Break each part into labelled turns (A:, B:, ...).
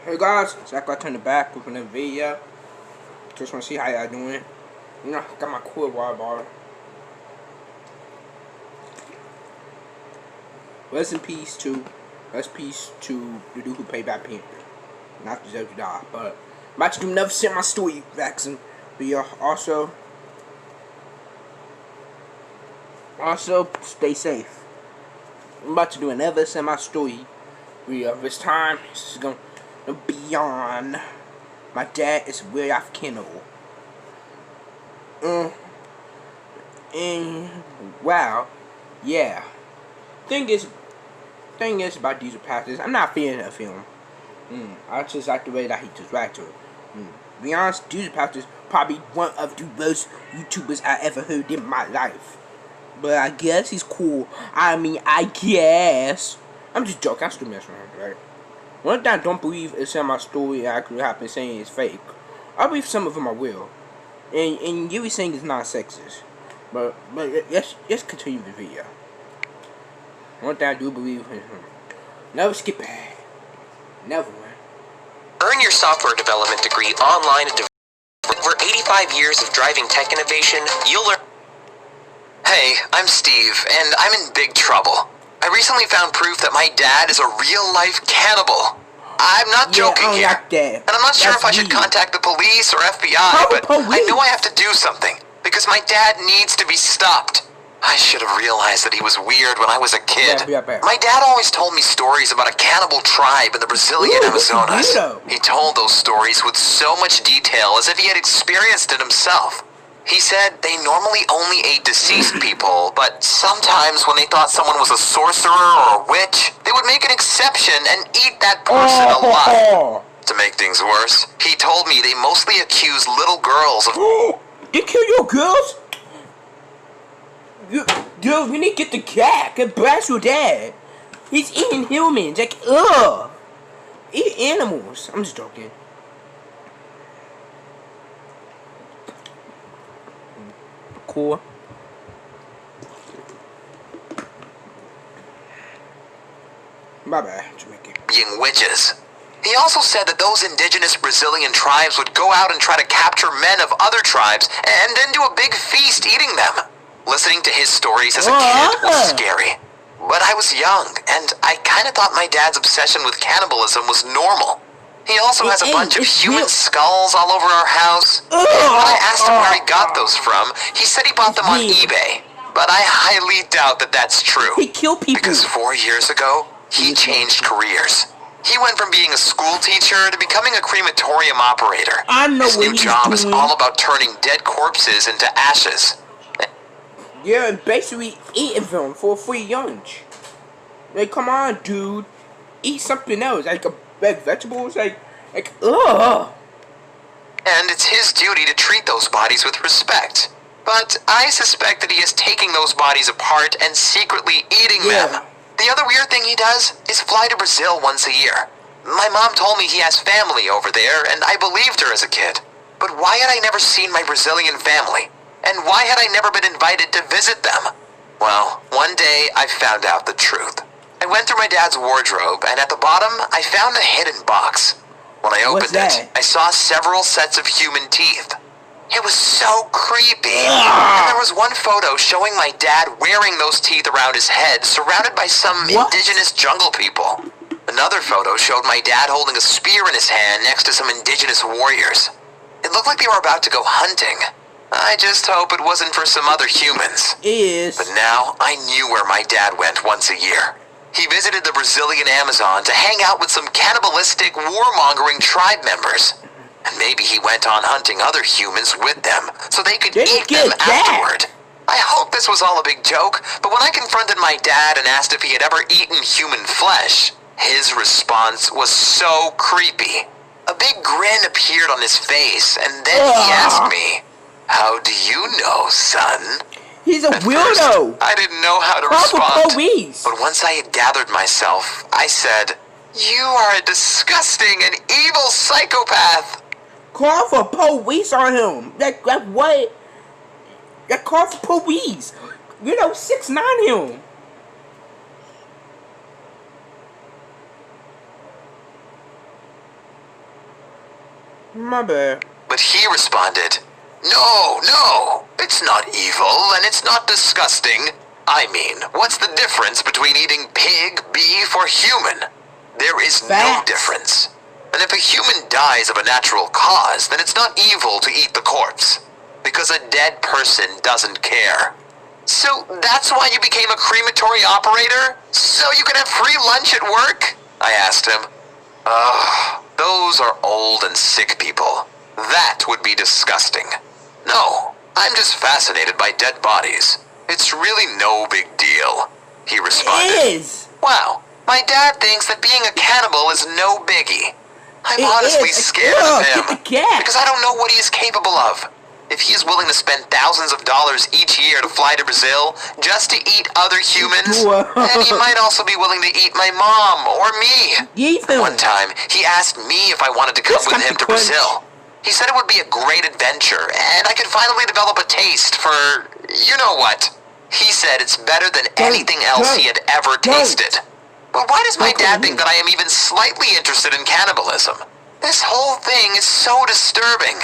A: Hey guys, it's after I turn it back with another video. Just want to see how y'all doing. You know, got my cool water bottle. Rest in peace to the dude who played Black Panther. Not to deserve to die, but I'm about to do another semi story vaccine video. Also stay safe. I'm about to do another semi story video. This time this is gonna be on my dad is way off cannibal. And wow, yeah. Thing is about these pastors, I'm not feeling the film. I just like the way that he just reacted to it. To be honest, these pastors probably one of the worst YouTubers I ever heard in my life. But I guess he's cool. I guess. I'm just joking. I'm still messing around, right? One thing I don't believe is in my story actually happened saying it's fake. I believe some of them are real. And you saying it's not sexist. But let's continue the video. One thing I do believe is never skip it. Never, man.
B: Earn your software development degree online at over 85 years of driving tech innovation, you'll learn. Hey, I'm Steve, and I'm in big trouble. I recently found proof that my dad is a real-life cannibal. I'm not joking here.
A: Like that.
B: And I'm not sure if I should contact the police or FBI, but I know I have to do something, because my dad needs to be stopped. I should have realized that he was weird when I was a kid. My dad always told me stories about a cannibal tribe in the Brazilian Amazonas. He told those stories with so much detail as if he had experienced it himself. He said they normally only ate deceased people, but sometimes when they thought someone was a sorcerer or a witch, they would make an exception and eat that person alive. To make things worse, he told me they mostly accuse little girls of...
A: They kill your girls? Dude, we need to get the cat and blast your dad. He's eating humans. Like, ugh. Eat animals. I'm just joking. Cool. My bad, Jamaican.
B: Being witches. He also said that those indigenous Brazilian tribes would go out and try to capture men of other tribes and then do a big feast eating them. Listening to his stories as a kid was scary. But I was young, and I kind of thought my dad's obsession with cannibalism was normal. He also has a bunch of human skulls all over our house. And when I asked him where he got those from, he said he bought them on eBay. But I highly doubt that that's true.
A: He killed people.
B: Because 4 years ago, he changed careers. He went from being a school teacher to becoming a crematorium operator. His new job is all about turning dead corpses into ashes.
A: Yeah, and basically eating them for a free lunch. Like, come on, dude. Eat something else, like vegetables, like, ugh.
B: And it's his duty to treat those bodies with respect. But I suspect that he is taking those bodies apart and secretly eating them. The other weird thing he does is fly to Brazil once a year. My mom told me he has family over there, and I believed her as a kid. But why had I never seen my Brazilian family? And why had I never been invited to visit them? Well, one day I found out the truth. I went through my dad's wardrobe, and at the bottom, I found a hidden box. When I opened it, I saw several sets of human teeth. It was so creepy. And there was one photo showing my dad wearing those teeth around his head, surrounded by some indigenous jungle people. Another photo showed my dad holding a spear in his hand next to some indigenous warriors. It looked like they were about to go hunting. I just hope it wasn't for some other humans. But now I knew where my dad went once a year. He visited the Brazilian Amazon to hang out with some cannibalistic, warmongering tribe members. And maybe he went on hunting other humans with them, so they could eat them afterward. I hope this was all a big joke, but when I confronted my dad and asked if he had ever eaten human flesh, his response was so creepy. A big grin appeared on his face, and then he asked me, "How do you know, son?"
A: He's a weirdo.
B: First, I didn't know how to respond. But once I had gathered myself, I said, "You are a disgusting and evil psychopath."
A: Call for police on him. Like what? That call for police. You know, 6'9" him. My bad.
B: But he responded, "No, no, it's not evil and it's not disgusting. I mean, what's the difference between eating pig, beef, or human? There is no difference. And if a human dies of a natural cause, then it's not evil to eat the corpse, because a dead person doesn't care." "So that's why you became a crematory operator? So you can have free lunch at work?" I asked him. "Ugh, those are old and sick people. That would be disgusting. No, I'm just fascinated by dead bodies. It's really no big deal," he responded.
A: It is.
B: Wow, my dad thinks that being a cannibal is no biggie. I'm honestly scared of him, because I don't know what he is capable of. If he is willing to spend thousands of dollars each year to fly to Brazil just to eat other humans, then he might also be willing to eat my mom or me. One time, he asked me if I wanted to come with him to Brazil. He said it would be a great adventure, and I could finally develop a taste for you know what. He said it's better than anything else he had ever tasted. But why does my dad think that I am even slightly interested in cannibalism? This whole thing is so disturbing.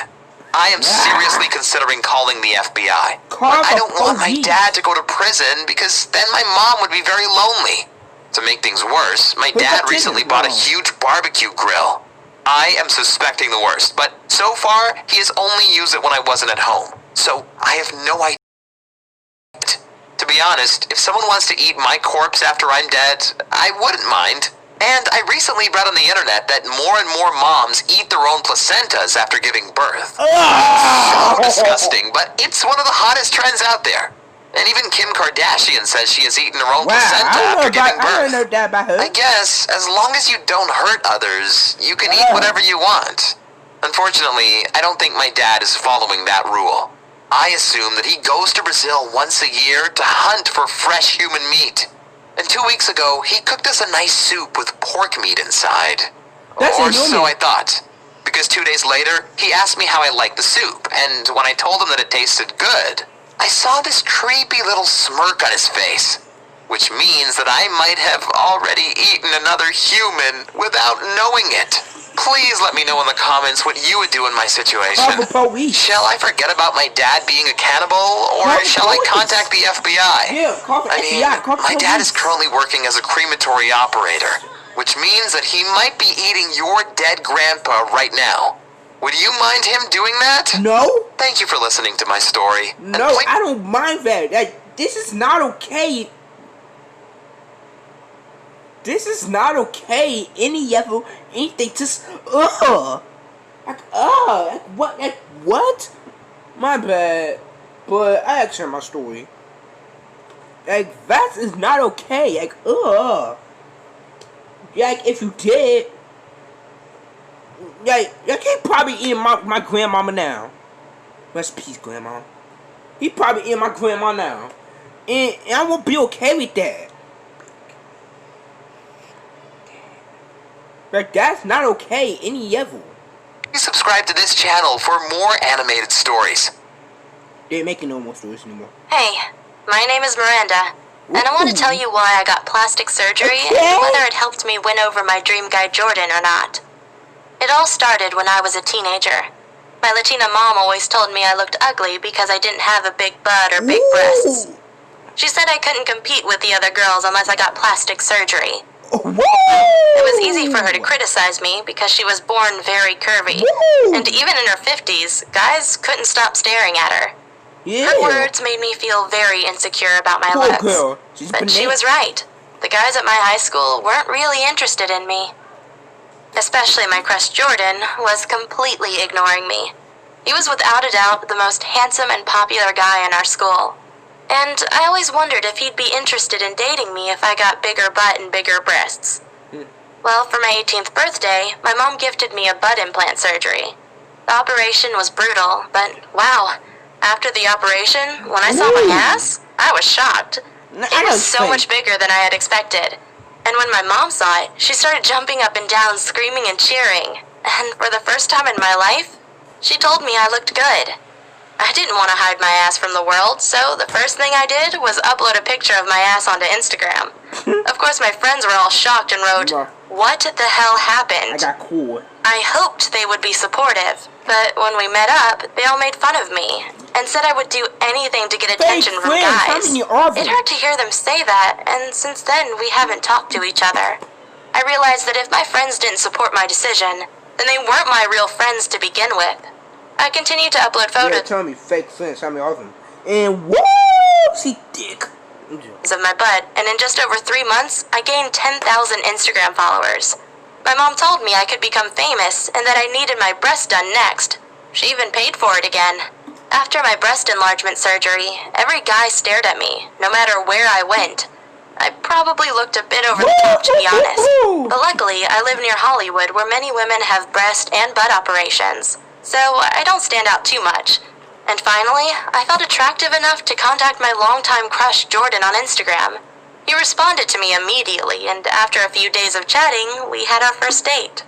B: I am seriously considering calling the FBI. But I don't want my dad to go to prison because then my mom would be very lonely. To make things worse, my dad recently bought a huge barbecue grill. I am suspecting the worst, but so far, he has only used it when I wasn't at home. So I have no idea. To be honest, if someone wants to eat my corpse after I'm dead, I wouldn't mind. And I recently read on the internet that more and more moms eat their own placentas after giving birth. So disgusting, but it's one of the hottest trends out there. And even Kim Kardashian says she has eaten her own placenta after giving birth. I guess, as long as you don't hurt others, you can eat whatever you want. Unfortunately, I don't think my dad is following that rule. I assume that he goes to Brazil once a year to hunt for fresh human meat. And 2 weeks ago, he cooked us a nice soup with pork meat inside. Or so I thought. Because 2 days later, he asked me how I liked the soup, and when I told him that it tasted good, I saw this creepy little smirk on his face, which means that I might have already eaten another human without knowing it. Please let me know in the comments what you would do in my situation. Shall I forget about my dad being a cannibal, or shall I contact the FBI? My dad is currently working as a crematory operator, which means that he might be eating your dead grandpa right now. Would you mind him doing that?
A: No.
B: Thank you for listening to my story.
A: No, I don't mind that. This is not okay. This is not okay. Anything just what? My bad. But I actually my story. That is not okay. If you did, you can't probably eat my grandmama now. Rest in peace, grandma. He probably eat my grandma now, and I won't be okay with that. That's not okay, any level.
B: Please subscribe to this channel for more animated stories.
A: They ain't making no more stories anymore.
C: Hey, my name is Miranda, and I want to tell you why I got plastic surgery and whether it helped me win over my dream guy Jordan or not. It all started when I was a teenager. My Latina mom always told me I looked ugly because I didn't have a big butt or big breasts. She said I couldn't compete with the other girls unless I got plastic surgery. It was easy for her to criticize me because she was born very curvy. And even in her 50s, guys couldn't stop staring at her. Her words made me feel very insecure about my looks. But she was right. The guys at my high school weren't really interested in me. Especially my crush Jordan was completely ignoring me. He was without a doubt the most handsome and popular guy in our school. And I always wondered if he'd be interested in dating me if I got bigger butt and bigger breasts. Well, for my 18th birthday, my mom gifted me a butt implant surgery. The operation was brutal, but wow, after the operation, when I saw my ass, I was shocked. It was so much bigger than I had expected. And when my mom saw it, she started jumping up and down, screaming and cheering. And for the first time in my life, she told me I looked good. I didn't want to hide my ass from the world, so the first thing I did was upload a picture of my ass onto Instagram. Of course, my friends were all shocked and wrote, "What the hell happened?"
A: I got cool.
C: I hoped they would be supportive, but when we met up, they all made fun of me and said I would do anything to get attention from guys. It hurt to hear them say that, and since then we haven't talked to each other. I realized that if my friends didn't support my decision, then they weren't my real friends to begin with. I continued to upload photos.
A: Yeah, tell me fake friends, how many of them? And whoa, she dick.
C: Of my butt, and in just over 3 months, I gained 10,000 Instagram followers. My mom told me I could become famous and that I needed my breast done next. She even paid for it again. After my breast enlargement surgery, every guy stared at me, no matter where I went. I probably looked a bit over the top, to be honest. But luckily, I live near Hollywood, where many women have breast and butt operations, so I don't stand out too much. And finally, I felt attractive enough to contact my longtime crush, Jordan, on Instagram. He responded to me immediately, and after a few days of chatting, we had our first date.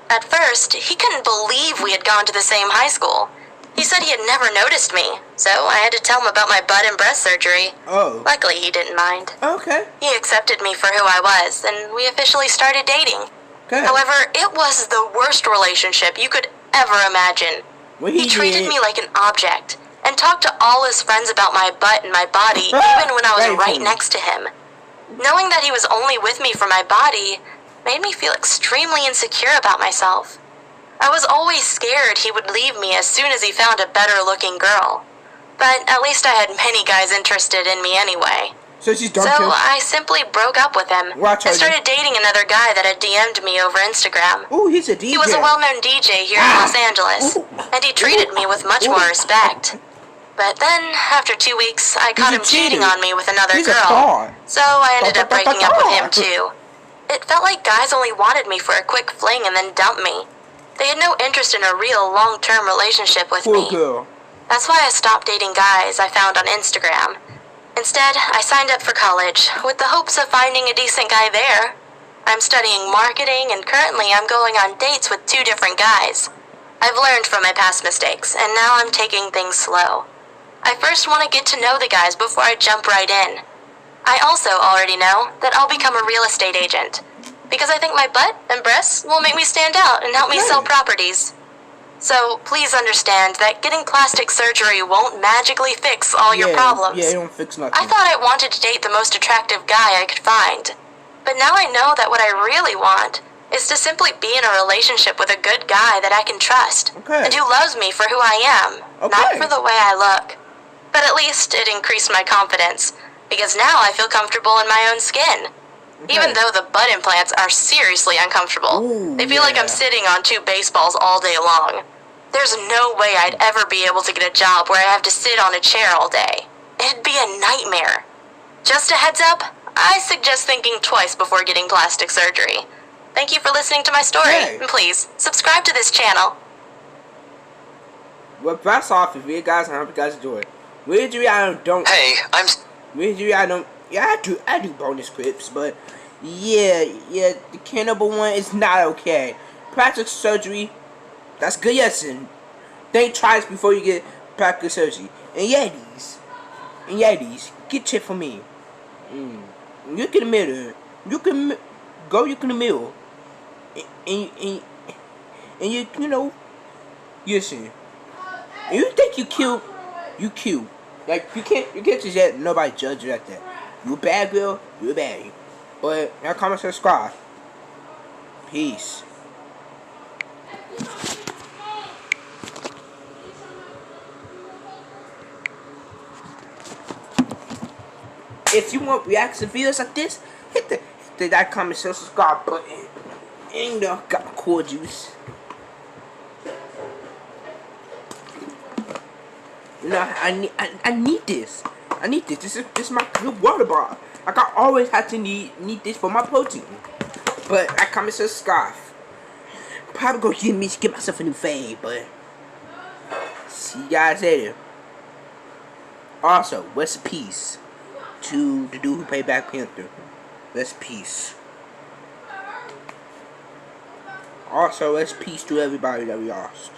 C: At first, he couldn't believe we had gone to the same high school. He said he had never noticed me, so I had to tell him about my butt and breast surgery.
A: Oh.
C: Luckily, he didn't mind.
A: Okay.
C: He accepted me for who I was, and we officially started dating.
A: Okay.
C: However, it was the worst relationship you could ever imagine. He treated me like an object, and talked to all his friends about my butt and my body, even when I was right next to him. Knowing that he was only with me for my body made me feel extremely insecure about myself. I was always scared he would leave me as soon as he found a better-looking girl. But at least I had many guys interested in me anyway.
A: So she's done.
C: So I simply broke up with him and started dating another guy that had DM'd me over Instagram.
A: Ooh, he's a DJ.
C: He was a well-known DJ here in Los Angeles, and he treated me with much more respect. But then, after 2 weeks, I caught him cheating on me with another girl. So I ended up breaking up with him too. It felt like guys only wanted me for a quick fling and then dumped me. They had no interest in a real long-term relationship with me. That's why I stopped dating guys I found on Instagram. Instead, I signed up for college, with the hopes of finding a decent guy there. I'm studying marketing, and currently I'm going on dates with 2 different guys. I've learned from my past mistakes, and now I'm taking things slow. I first want to get to know the guys before I jump right in. I also already know that I'll become a real estate agent, because I think my butt and breasts will make me stand out and help me sell properties. So please understand that getting plastic surgery won't magically fix all your problems.
A: Yeah, it don't fix nothing.
C: I thought I wanted to date the most attractive guy I could find. But now I know that what I really want is to simply be in a relationship with a good guy that I can trust. And who loves me for who I am, not for the way I look. But at least it increased my confidence, because now I feel comfortable in my own skin. Even though the butt implants are seriously uncomfortable. They feel like I'm sitting on 2 baseballs all day long. There's no way I'd ever be able to get a job where I have to sit on a chair all day. It'd be a nightmare. Just a heads up, I suggest thinking twice before getting plastic surgery. Thank you for listening to my story, and please, subscribe to this channel.
A: Well, that's all for you guys, and I hope you guys enjoy it. Weirdly, I don't...
B: Hey,
A: Weirdly, I don't... Yeah, I do bonus clips, but... Yeah, the cannibal one is not okay. Plastic surgery, that's good, yes, and think twice before you get plastic surgery. And Yetis, get checked for me. Look in the mirror. Go look in the mirror. And you know, listen. And you think you cute, you cute. Like, you can't just let nobody judge you like that. You a bad girl, you a baddie. But, now comment, subscribe. Peace. If you want reaction videos like this, hit the like, comment, subscribe button. And you know, got my core juice. You know, I need this. I need this. This is my good water bottle. Like, I always have to need this for my protein. But I comment, subscribe. Probably gonna get myself a new fade, but see you guys later. Also, rest in peace to the dude who played Black Panther. Rest in peace. Also, rest in peace to everybody that we lost.